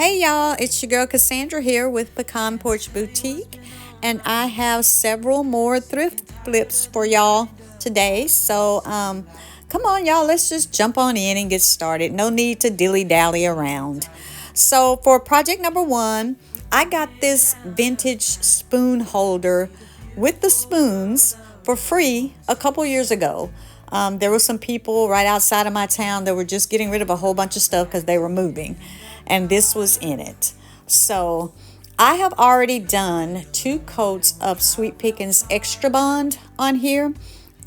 Hey y'all, it's your girl Cassandra here with Pecan Porch Boutique, and I have several more thrift flips for y'all today. So, come on, y'all, let's just jump on in and get started. No need to dilly dally around. So, for project number one, I got this vintage spoon holder with the spoons for free a couple years ago. There were some people right outside of my town that were just getting rid of a whole bunch of stuff because they were moving, and this was in it. So I have already done 2 coats of Sweet Pickens Extra Bond on here,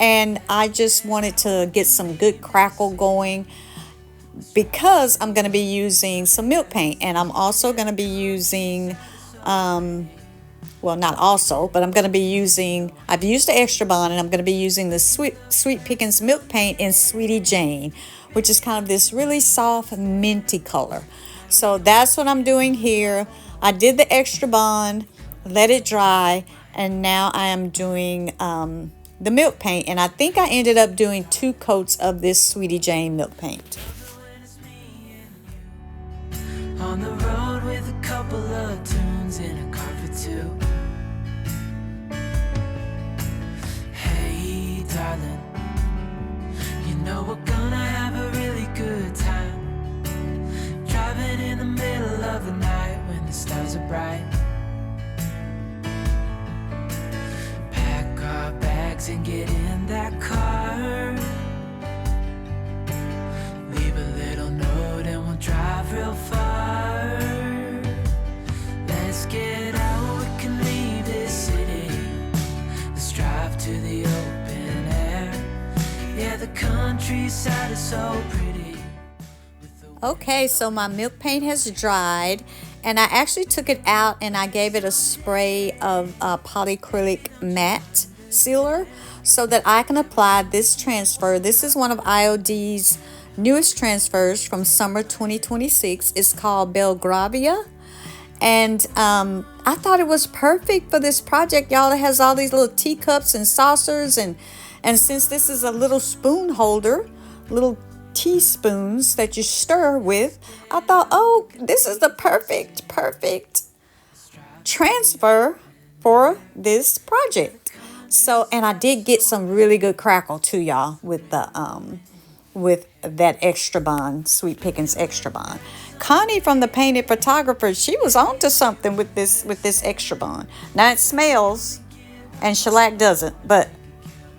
and I just wanted to get some good crackle going because I'm going to be using some milk paint, and I'm also going to be using well, not also, but I'm going to be using, I've used the Extra Bond, and I'm going to be using the Sweet Pickens Milk Paint in Sweetie Jane, which is kind of this really soft minty color. So that's what I'm doing here. I did the Extra Bond, let it dry, and now I am doing the milk paint, and I think I ended up doing 2 coats of this Sweetie Jane milk paint. On the road with a couple of tunes in a car for two. Hey darling, you know we're gonna have a really good time, driving in the middle of the night when the stars are bright. Pack our bags and get in that car, leave a little note and we'll drive real far. Let's get out, we can leave this city. Let's drive to the open air. Yeah, the countryside is so pretty. Okay, so my milk paint has dried, and I actually took it out and I gave it a spray of polyacrylic matte sealer so that I can apply this transfer. This is one of IOD's newest transfers from summer 2026. It's called Belgravia, and I thought it was perfect for this project, y'all. It has all these little teacups and saucers, and since this is a little spoon holder, little teaspoons that you stir with, I thought, oh, this is the perfect transfer for this project. So, and I did get some really good crackle too, y'all, with the with that Extra Bond, Sweet Pickens Extra Bond. Connie from the Painted Photographer, she was on to something with this Extra Bond. Now it smells, and shellac doesn't, but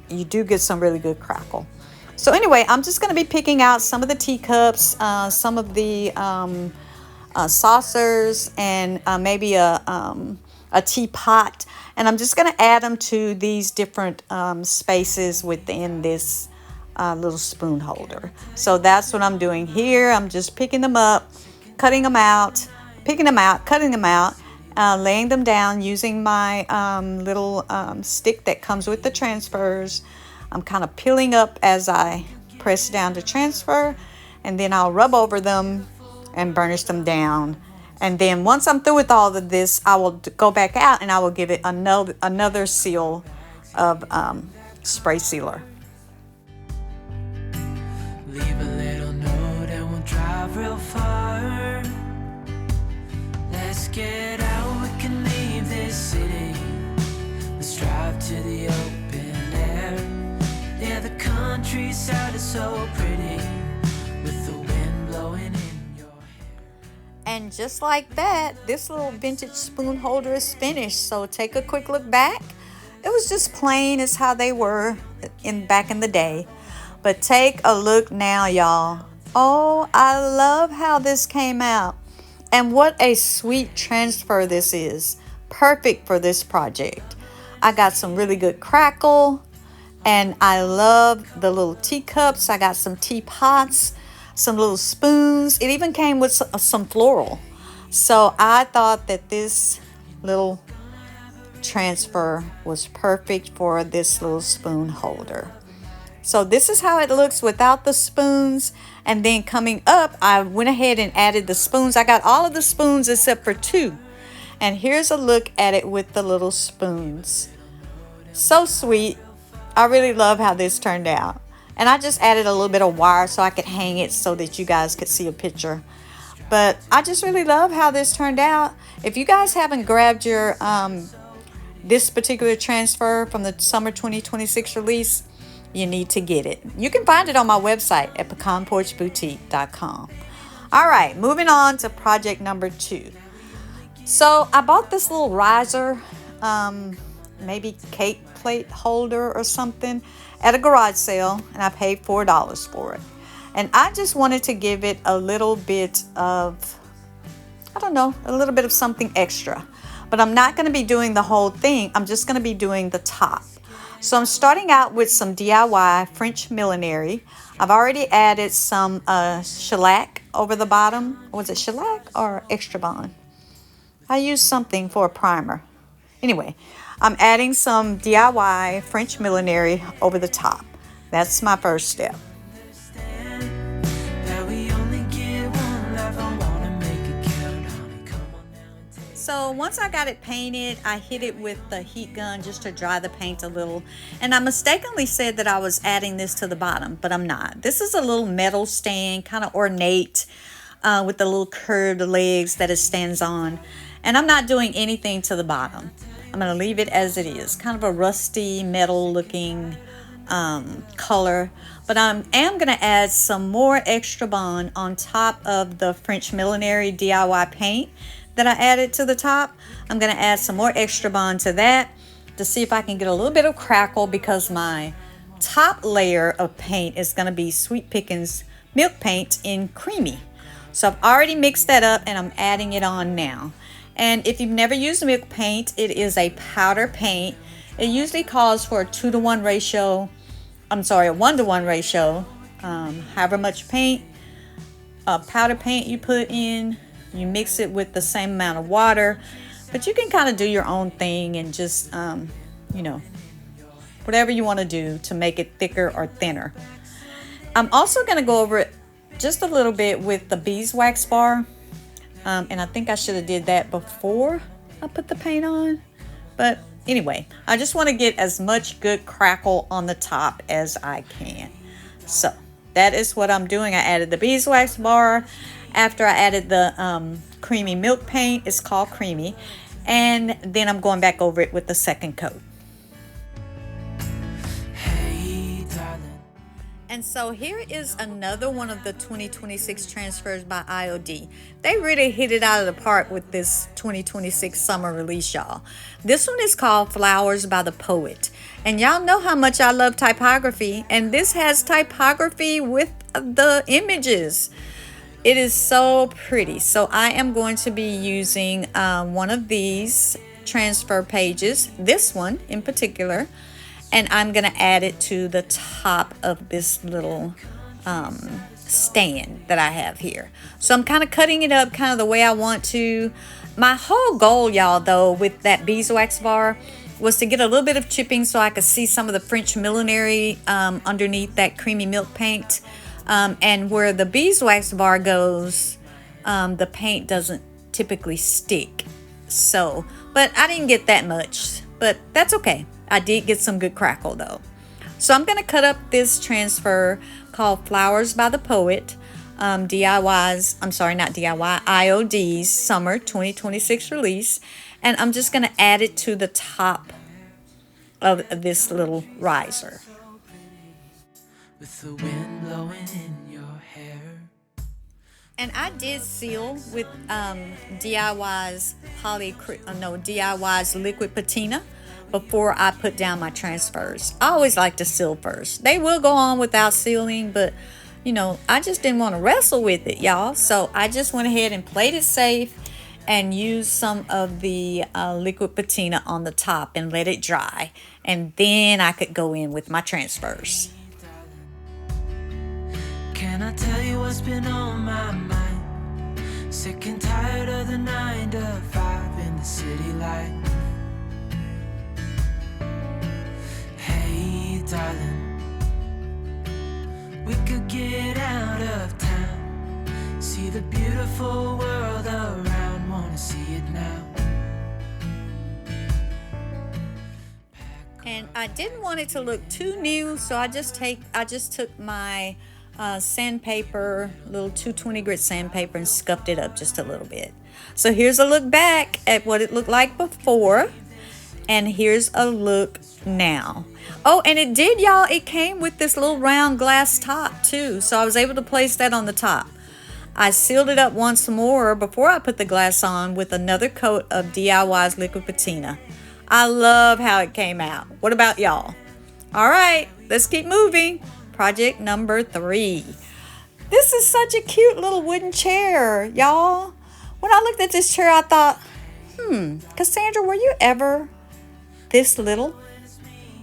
you do get some really good crackle. So anyway, I'm just going to be picking out some of the teacups, some of the saucers, and maybe a teapot, and I'm just going to add them to these different spaces within this little spoon holder. So that's what I'm doing here. I'm just picking them up, cutting them out, picking them out, cutting them out, laying them down using my little stick that comes with the transfers. I'm kind of peeling up as I press down to transfer, and then I'll rub over them and burnish them down. And then once I'm through with all of this, I will go back out and I will give it another seal of spray sealer. Leave a little note and we'll drive real far. Let's get out, we can leave this city. Let's drive to the open air. Yeah, the countryside is so pretty, with the wind blowing in your hair. And just like that, this little vintage spoon holder is finished. So take a quick look back. It was just plain as how they were back in the day. But take a look now, y'all. Oh, I love how this came out. And what a sweet transfer this is. Perfect for this project. I got some really good crackle. And I love the little teacups. I got some teapots, some little spoons. It even came with some floral. So I thought that this little transfer was perfect for this little spoon holder. So this is how it looks without the spoons. And then coming up, I went ahead and added the spoons. I got all of the spoons except for 2. And here's a look at it with the little spoons. So sweet. I really love how this turned out. And I just added a little bit of wire so I could hang it so that you guys could see a picture But I just really love how this turned out. If you guys haven't grabbed your this particular transfer from the summer 2026 release, you need to get it. You can find it on my website at pecanporchboutique.com. All right, moving on to project number 2. So I bought this little riser, maybe cake plate holder or something, at a garage sale, and I paid $4 for it. And I just wanted to give it a little bit of, I don't know, a little bit of something extra. But I'm not going to be doing the whole thing. I'm just going to be doing the top. So I'm starting out with some DIY French millinery. I've already added some shellac over the bottom. Was it shellac or extra bond? I used something for a primer. Anyway, I'm adding some DIY French millinery over the top. That's my first step. So once I got it painted, I hit it with the heat gun just to dry the paint a little. And I mistakenly said that I was adding this to the bottom, but I'm not. This is a little metal stand, kind of ornate, with the little curved legs that it stands on. And I'm not doing anything to the bottom. I'm going to leave it as it is. Kind of a rusty metal looking color. But I am going to add some more extra bond on top of the French millinery DIY paint that I added to the top. I'm going to add some more extra bond to that to see if I can get a little bit of crackle, because my top layer of paint is going to be Sweet Pickins Milk Paint in Creamy. So I've already mixed that up and I'm adding it on now. And if you've never used milk paint, it is a powder paint. It usually calls for a 2-to-1 ratio. I'm sorry, a 1-to-1 ratio. However much paint, powder paint you put in, you mix it with the same amount of water. But you can kind of do your own thing and just, you know, whatever you want to do to make it thicker or thinner. I'm also going to go over it just a little bit with the beeswax bar. And I think I should have did that before I put the paint on. But anyway, I just want to get as much good crackle on the top as I can. So that is what I'm doing. I added the beeswax bar after I added the creamy milk paint. It's called Creamy. And then I'm going back over it with the second coat. And so here is another one of the 2026 transfers by IOD. They really hit it out of the park with this 2026 summer release, y'all. This one is called Flowers by the Poet. And y'all know how much I love typography. And this has typography with the images. It is so pretty. So I am going to be using one of these transfer pages, this one in particular. And I'm going to add it to the top of this little stand that I have here. So I'm kind of cutting it up kind of the way I want to. My whole goal, y'all, though, with that beeswax bar was to get a little bit of chipping so I could see some of the French millinery underneath that creamy milk paint. And where the beeswax bar goes, the paint doesn't typically stick. So, but I didn't get that much, but that's okay. I did get some good crackle though. So I'm going to cut up this transfer called Flowers by the Poet, DIY's, I'm sorry, not DIY, IOD's Summer 2026 release. And I'm just going to add it to the top of this little riser. With the wind blowing in your hair. And I did seal with DIY's DIY's liquid patina before I put down my transfers. I always like to seal first. They will go on without sealing, but you know, I just didn't want to wrestle with it, y'all. So I just went ahead and played it safe and used some of the liquid patina on the top and let it dry. And then I could go in with my transfers. Can I tell you what's been on my mind? Sick and tired of the 9 to 5 in the city life. Hey, darling, we could get out of town, see the beautiful world around, wanna see it now. And I didn't want it to look too new, so I just took my sandpaper, little 220 grit sandpaper, and scuffed it up just a little bit. So here's a look back at what it looked like before, and here's a look now. Oh, and it did, y'all. It came with this little round glass top too, so I was able to place that on the top. I sealed it up once more before I put the glass on with another coat of DIY's liquid patina. I love how it came out. What about y'all? All right, let's keep moving. Project number 3. This is such a cute little wooden chair, y'all. When I looked at this chair, I thought, Cassandra, were you ever this little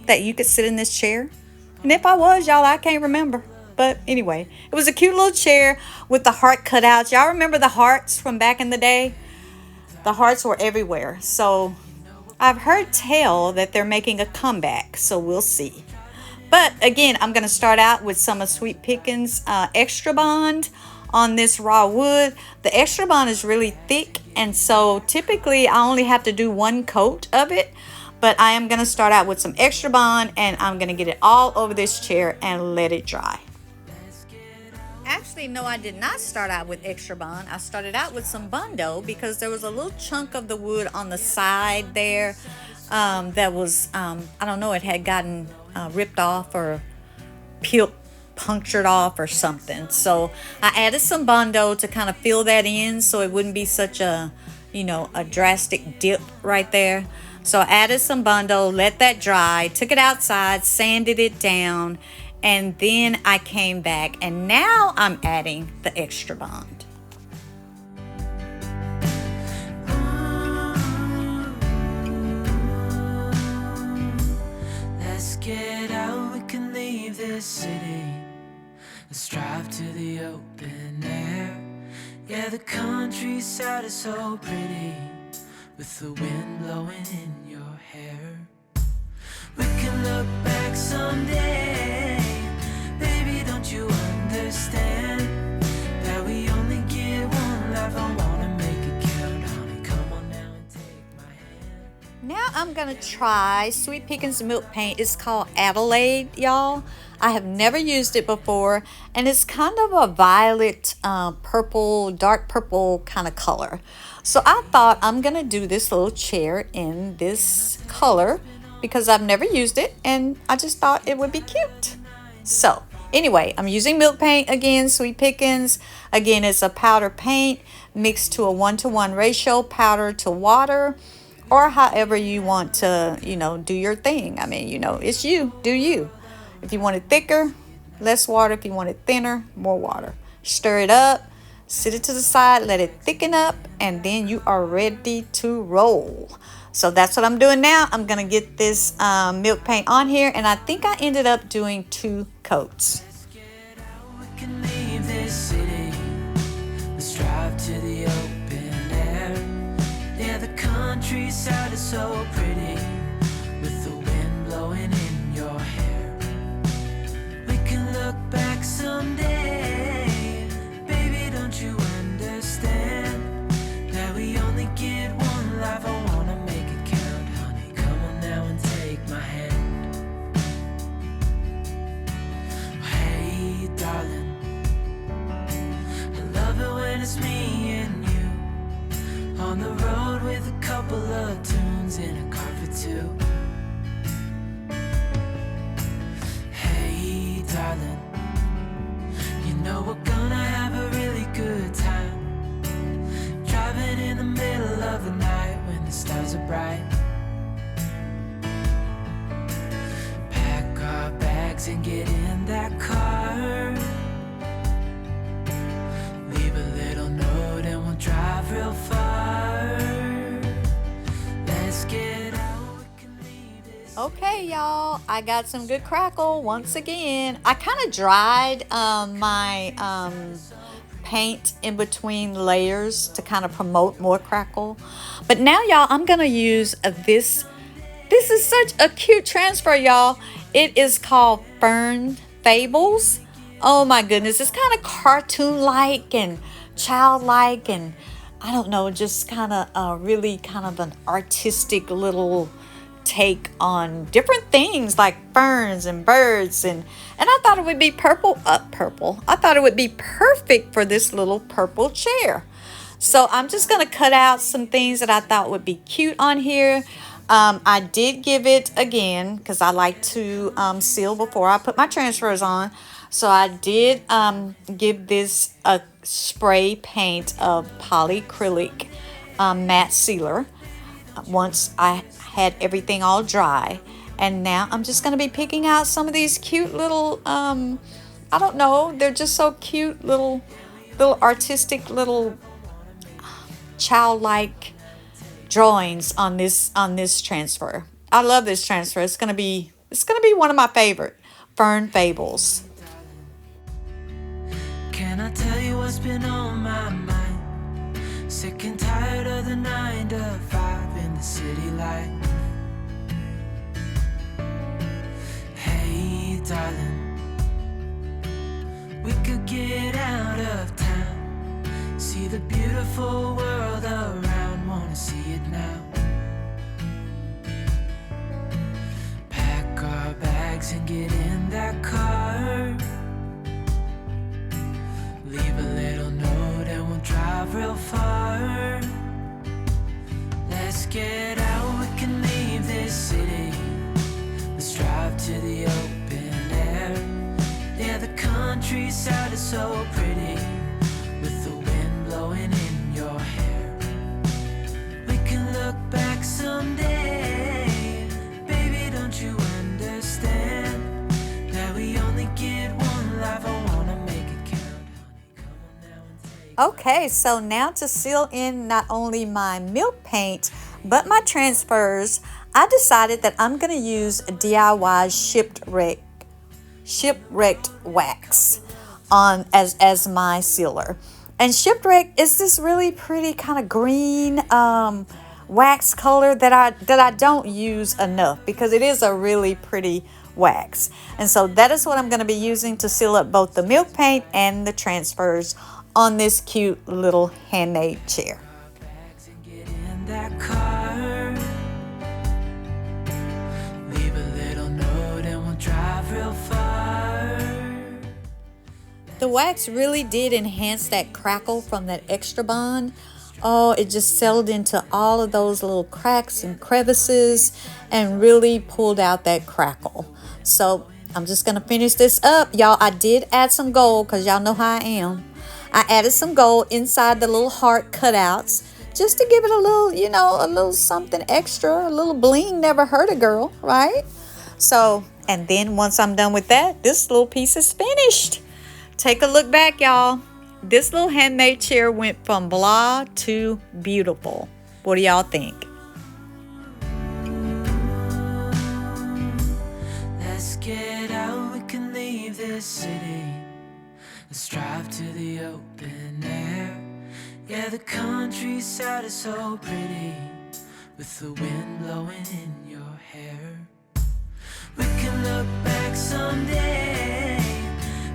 that you could sit in this chair? And if I was, y'all, I can't remember. But anyway, it was a cute little chair with the heart cutouts. Y'all remember the hearts from back in the day? The hearts were everywhere. So I've heard tell that they're making a comeback, so we'll see. But again, I'm going to start out with some of Sweet Pickens Extra Bond on this raw wood. The Extra Bond is really thick, and so typically I only have to do one coat of it. But I am going to start out with some Extra Bond, and I'm going to get it all over this chair and let it dry. Actually, no, I did not start out with Extra Bond. I started out with some Bondo because there was a little chunk of the wood on the side there that was, I don't know, it had gotten ripped off or peeled, punctured off or something. So I added some Bondo to kind of fill that in so it wouldn't be such a, a drastic dip right there. So I added some Bondo, let that dry, took it outside, sanded it down, and then I came back, and now I'm adding the Extra Bond. Let's get out, we can leave this city. Let's drive to the open air. Yeah, the countryside is so pretty, with the wind blowing in your hair. We can look back someday. Baby, don't you understand that we only get one life? I wanna make it count, honey. Come on now and take my hand. Now I'm gonna try Sweet Pickens Milk Paint. It's called Adelaide, y'all. I have never used it before, and it's kind of a violet, purple, dark purple kind of color. So I thought I'm gonna do this little chair in this color because I've never used it, and I just thought it would be cute. So anyway, I'm using milk paint again, Sweet Pickens. Again, it's a powder paint mixed to a 1-to-1 ratio, powder to water, or however you want to, do your thing. I mean, it's you, do you. If you want it thicker, less water. If you want it thinner, more water. Stir it up, sit it to the side, let it thicken up, and then you are ready to roll. So that's what I'm doing now. I'm going to get this milk paint on here, and I think I ended up doing 2 coats. Let's get out, we can leave this city. Let's drive to the open air. Yeah, the countryside is so pretty, with the wind blowing in your hair. We can look back someday. Baby, don't you understand that we only get one life? I wanna make it count, honey. Come on now and take my hand. Hey, darling, I love it when it's me and you on the road with a couple of tunes in a car for 2. Hey, darling, you know we're gonna have a really good time, driving in the middle of the night when the stars are bright. Pack our bags and get in that car. Leave a little note and we'll drive real far. Let's get out, we can leave this. Okay, y'all, I got some good crackle once again. I kind of dried my paint in between layers to kind of promote more crackle. But now, y'all, I'm going to use this. This is such a cute transfer, y'all. It is called Fern Fables. Oh, my goodness. It's kind of cartoon-like and childlike, and I don't know, just kind of really kind of an artistic little take on different things like ferns and birds, and I thought it would be purple. I thought it would be perfect for this little purple chair. So I'm just going to cut out some things that I thought would be cute on here. I did give it, again, because I like to seal before I put my transfers on. So I did give this a spray paint of polyacrylic matte sealer once I had everything all dry. And now I'm just going to be picking out some of these cute little, I don't know, they're just so cute, little artistic, little childlike drawings on this transfer. I love this transfer. It's gonna be one of my favorite Fern Fables. Can I tell you what's been on my mind? Sick and tired of the 9 to 5 in the city life. Hey darling, we could get out of town, see the beautiful world around, wanna see it now. Pack our bags and get in that car, leave a little note and we'll drive real far. Let's get out, we can leave this city, let's drive to the open air. Yeah, the countryside is so pretty, with the wind blowing in your hair. We can look back someday, baby, don't you understand that we only get one life? I wanna make it count, honey, come on now and take. Okay, so now to seal in not only my milk paint, but my transfers, I decided that I'm going to use DIY shipwrecked wax on as my sealer. And shipwreck is this really pretty kind of green wax color that I don't use enough, because it is a really pretty wax. And so that is what I'm going to be using to seal up both the milk paint and the transfers on this cute little handmade chair. Bags and get in that car, leave a little note and we'll drive real far. The wax really did enhance that crackle from that extra bond. Oh, it just settled into all of those little cracks and crevices and really pulled out that crackle. So I'm just going to finish this up. Y'all, I did add some gold because y'all know how I am. I added some gold inside the little heart cutouts just to give it a little, a little something extra. A little bling never hurt a girl, right? So, and then once I'm done with that, this little piece is finished. Take a look back, y'all. This little handmade chair went from blah to beautiful. What do y'all think? Let's get out, we can leave this city, let's drive to the open air. Yeah, the countryside is so pretty, with the wind blowing in your hair. We can look back someday,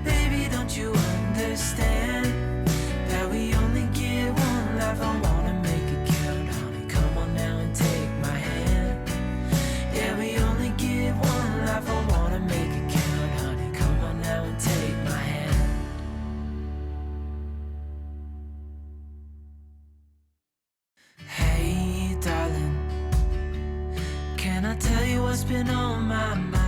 baby, don't you understand that we only get one life? I wanna make it count, honey, come on now and take my hand. Yeah, we only get one life, I wanna make it count, honey, come on now and take my hand. Hey darling, can I tell you what's been on my mind?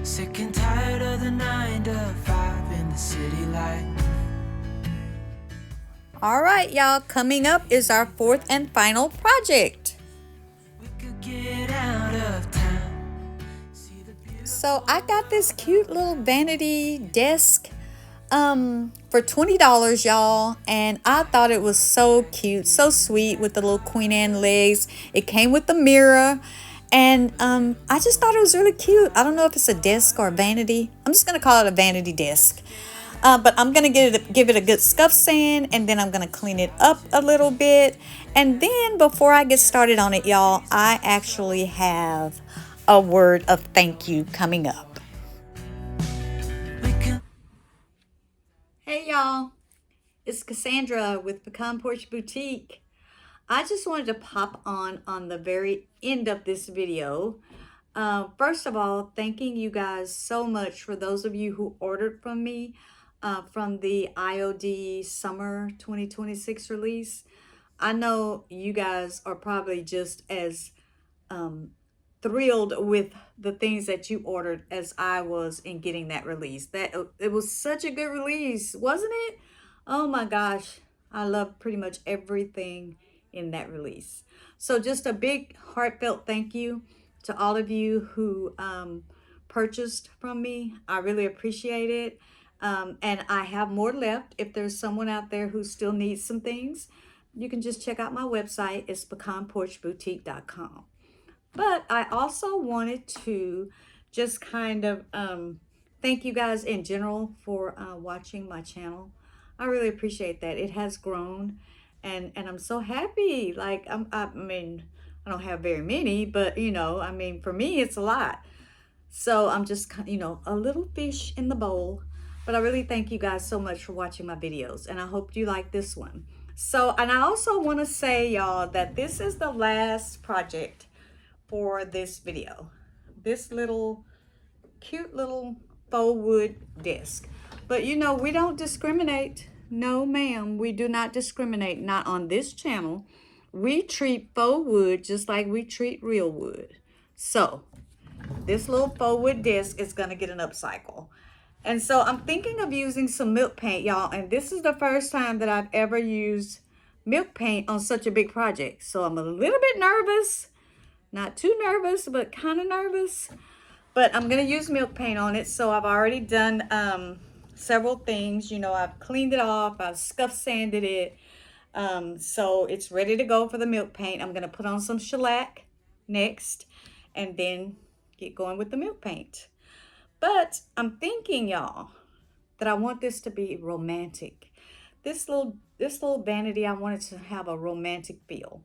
Sick and tired of the 9 to 5 in the city life. All right, y'all, coming up is our fourth and final project. We could get out of town, see the beauty. So I got this cute little vanity desk for $20, y'all, and I thought it was so cute, so sweet, with the little Queen Anne legs. It came with the mirror, and I just thought it was really cute. I don't know if it's a desk or a vanity. I'm just gonna call it a vanity desk. But I'm gonna give it a good scuff sand, and then I'm gonna clean it up a little bit. And then before I get started on it, y'all, I actually have a word of thank you coming up. We can Hey y'all, it's Cassandra with Pecan Porch Boutique. I just wanted to pop on the very end of this video. First of all, thanking you guys so much for those of you who ordered from me from the IOD Summer 2026 release. I know you guys are probably just as thrilled with the things that you ordered as I was in getting that release. That it was such a good release, wasn't it? Oh my gosh, I love pretty much everything in that release. So just a big heartfelt thank you to all of you who purchased from me. I really appreciate it. And I have more left. If there's someone out there who still needs some things, you can just check out my website. It's pecanporchboutique.com. But I also wanted to just kind of thank you guys in general for watching my channel. I really appreciate that. It has grown, and I'm so happy. Like I mean, I don't have very many, but you know, I mean, for me, it's a lot. So I'm just, you know, a little fish in the bowl. But I really thank you guys so much for watching my videos, and I hope you like this one. So, and I also want to say, y'all, that this is the last project for this video. This little cute little faux wood desk. But you know, we don't discriminate. No ma'am, we do not discriminate, not on this channel. We treat faux wood just like we treat real wood. So this little faux wood desk is gonna get an upcycle. And so I'm thinking of using some milk paint, y'all, and this is the first time that I've ever used milk paint on such a big project. So I'm a little bit nervous. Not too nervous, but kind of nervous. But I'm going to use milk paint on it. So I've already done several things. You know, I've cleaned it off. I've scuff sanded it. So it's ready to go for the milk paint. I'm going to put on some shellac next and then get going with the milk paint. But I'm thinking, y'all, that I want this to be romantic. This little vanity, I want it to have a romantic feel.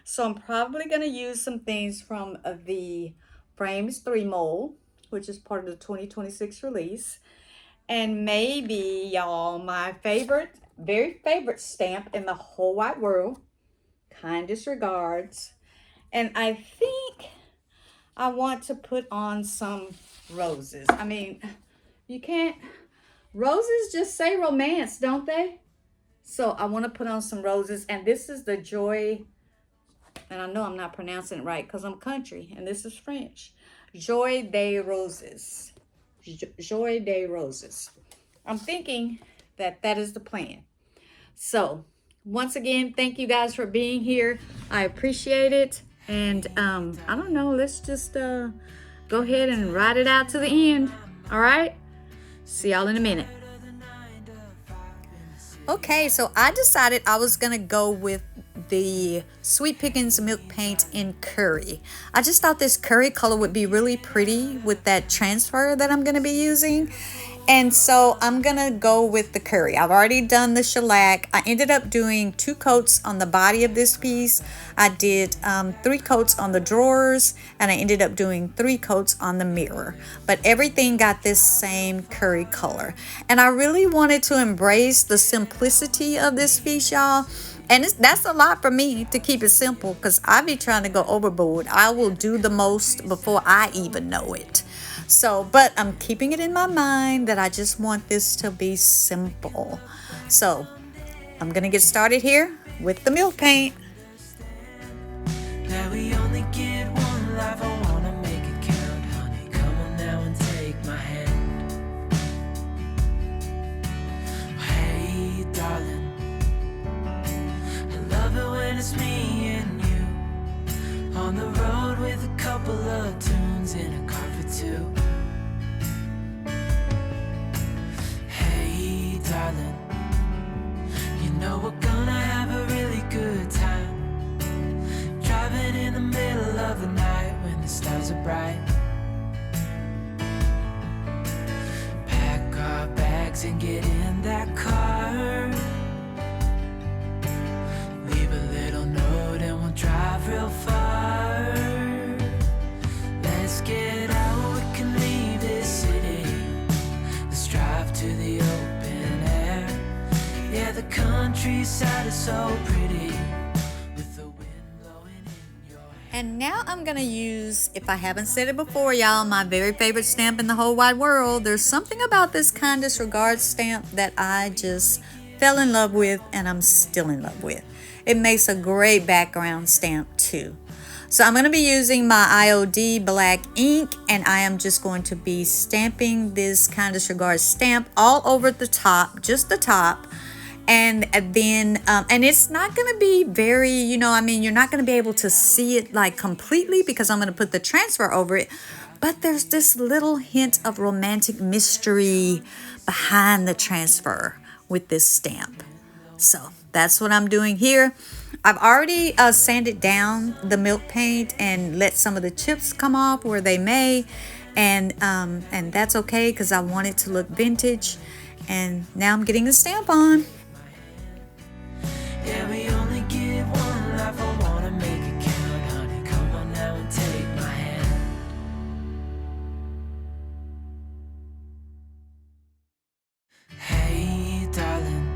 So I'm probably going to use some things from the Frames 3 mold, which is part of the 2026 release. And maybe, y'all, my favorite, very favorite stamp in the whole wide world, Kindest Regards. And I think I want to put on some roses. I mean, you can't, roses just say romance, don't they? So I want to put on some roses. And this is the Joy, and I know I'm not pronouncing it right because I'm country and this is French. Joy des Roses. Joy des Roses. I'm thinking that that is the plan. So once again, thank you guys for being here. I appreciate it. And I don't know, let's just go ahead and ride it out to the end. All right? See y'all in a minute. Okay, so I decided I was going to go with the Sweet Pickins Milk Paint in Curry. I just thought this curry color would be really pretty with that transfer that I'm going to be using. And so I'm going to go with the curry. I've already done the shellac. I ended up doing 2 coats on the body of this piece. I did 3 coats on the drawers, and I ended up doing 3 coats on the mirror. But everything got this same curry color. And I really wanted to embrace the simplicity of this piece, y'all. And that's a lot for me to keep it simple because I be trying to go overboard. I will do the most before I even know it. So, but I'm keeping it in my mind that I just want this to be simple. So, I'm going to get started here with the milk paint. Now we only get one life, I wanna make it count, honey. Come on now and take my hand. Hey, darling, I love it when it's me and you on the road with a couple of tunes in a car for 2. Hey, darling, you know we're gonna have a really good time. Driving in the middle of the night when the stars are bright. Pack our bags and get in that car. Leave a little note and we'll drive real far. Let's get out, we can leave this city. Let's drive to the open air. Yeah, the countryside is so pretty with the And now I'm going to use, if I haven't said it before, y'all, my very favorite stamp in the whole wide world. There's something about this kind disregard stamp that I just fell in love with, and I'm still in love with. It makes a great background stamp too. So I'm going to be using my IOD black ink, and I am just going to be stamping this kind disregard stamp all over the top, just the top. And then and it's not going to be very, you're not going to be able to see it like completely because I'm going to put the transfer over it, but there's this little hint of romantic mystery behind the transfer with this stamp. So that's what I'm doing here. I've already sanded down the milk paint and let some of the chips come off where they may, and that's okay because I want it to look vintage. And now I'm getting the stamp on. Yeah, we only get one life, I wanna make it count, honey. Come on now and take my hand. Hey, darling,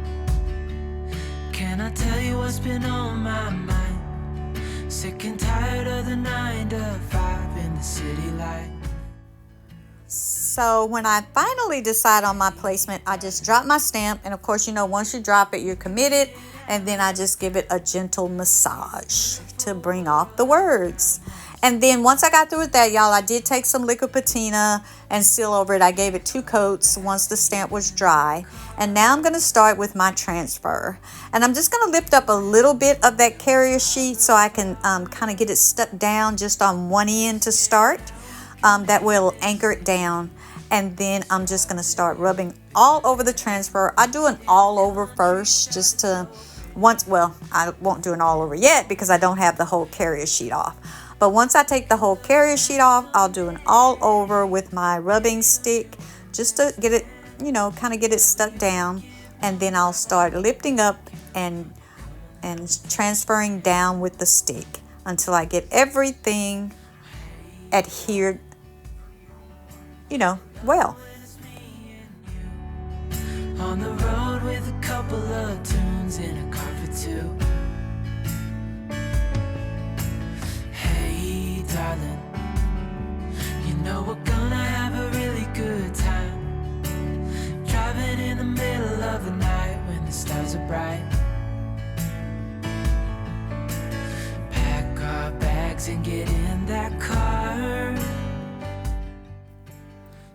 can I tell you what's been on my mind? Sick and tired of the 9 to 5 in the city light. So when I finally decide on my placement, I just drop my stamp, and of course, once you drop it, you're committed, and then I just give it a gentle massage to bring off the words. And then once I got through with that, y'all, I did take some liquid patina and seal over it. I gave it 2 coats once the stamp was dry. And now I'm going to start with my transfer. And I'm just going to lift up a little bit of that carrier sheet so I can kind of get it stuck down just on one end to start. That will anchor it down. And then I'm just going to start rubbing all over the transfer. I do an all over first just to I won't do an all over yet because I don't have the whole carrier sheet off. But once I take the whole carrier sheet off, I'll do an all over with my rubbing stick just to get it, kind of get it stuck down. And then I'll start lifting up and transferring down with the stick until I get everything adhered, well. On the road with a couple of tunes in a car for 2. Hey, darling, we're gonna have a really good time. Driving in the middle of the night when the stars are bright. Pack our bags and get in that car.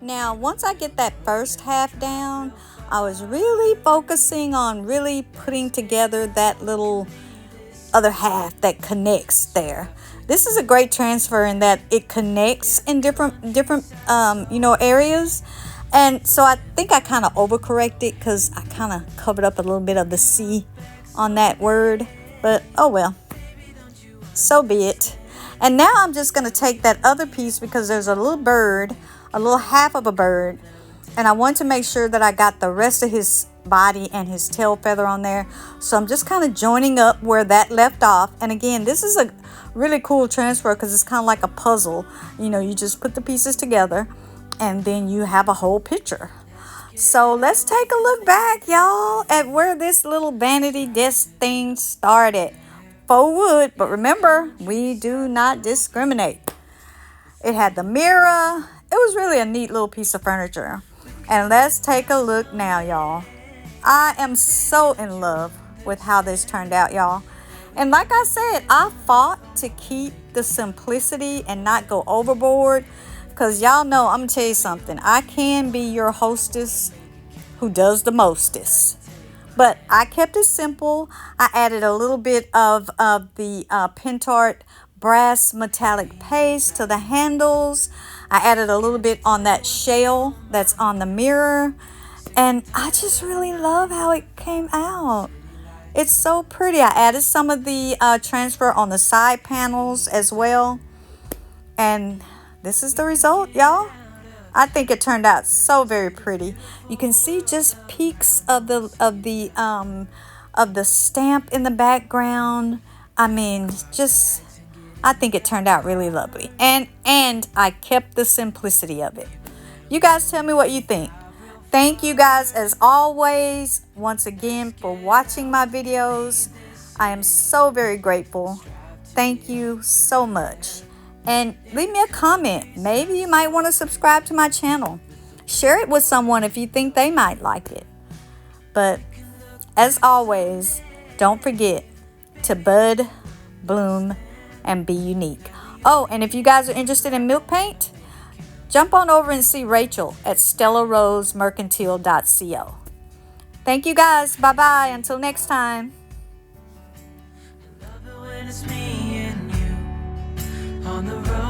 Now, once I get that first half down, I was really focusing on really putting together that little other half that connects there. This is a great transfer in that it connects in different areas. And so I think I kind of overcorrected because I kind of covered up a little bit of the C on that word. But oh well, so be it. And now I'm just going to take that other piece because there's a little bird, a little half of a bird, and I want to make sure that I got the rest of his body and his tail feather on there. So I'm just kind of joining up where that left off. And again, this is a really cool transfer because it's kind of like a puzzle. You just put the pieces together and then you have a whole picture. So let's take a look back, y'all, at where this little vanity desk thing started. Faux wood, but remember, we do not discriminate. It had the mirror. It was really a neat little piece of furniture. And let's take a look now, y'all. I am so in love with how this turned out, y'all. And like I said, I fought to keep the simplicity and not go overboard. Because y'all know, I'm going to tell you something. I can be your hostess who does the mostest. But I kept it simple. I added a little bit of the Pentart brass metallic paste to the handles. I added a little bit on that shell that's on the mirror. And I just really love how it came out. It's so pretty. I added some of the transfer on the side panels as well. And this is the result, y'all. I think it turned out so very pretty. You can see just peaks of the stamp in the background. I mean, just I think it turned out really lovely. And I kept the simplicity of it. You guys tell me what you think. Thank you guys as always once again for watching my videos. I am so very grateful. Thank you so much. And leave me a comment. Maybe you might want to subscribe to my channel. Share it with someone if you think they might like it. But as always, don't forget to bud, bloom, and be unique. Oh, and if you guys are interested in milk paint, jump on over and see Rachel at stellarosemercantile.co. Thank you guys. Bye-bye. Until next time. Love it when it's me and you on the road.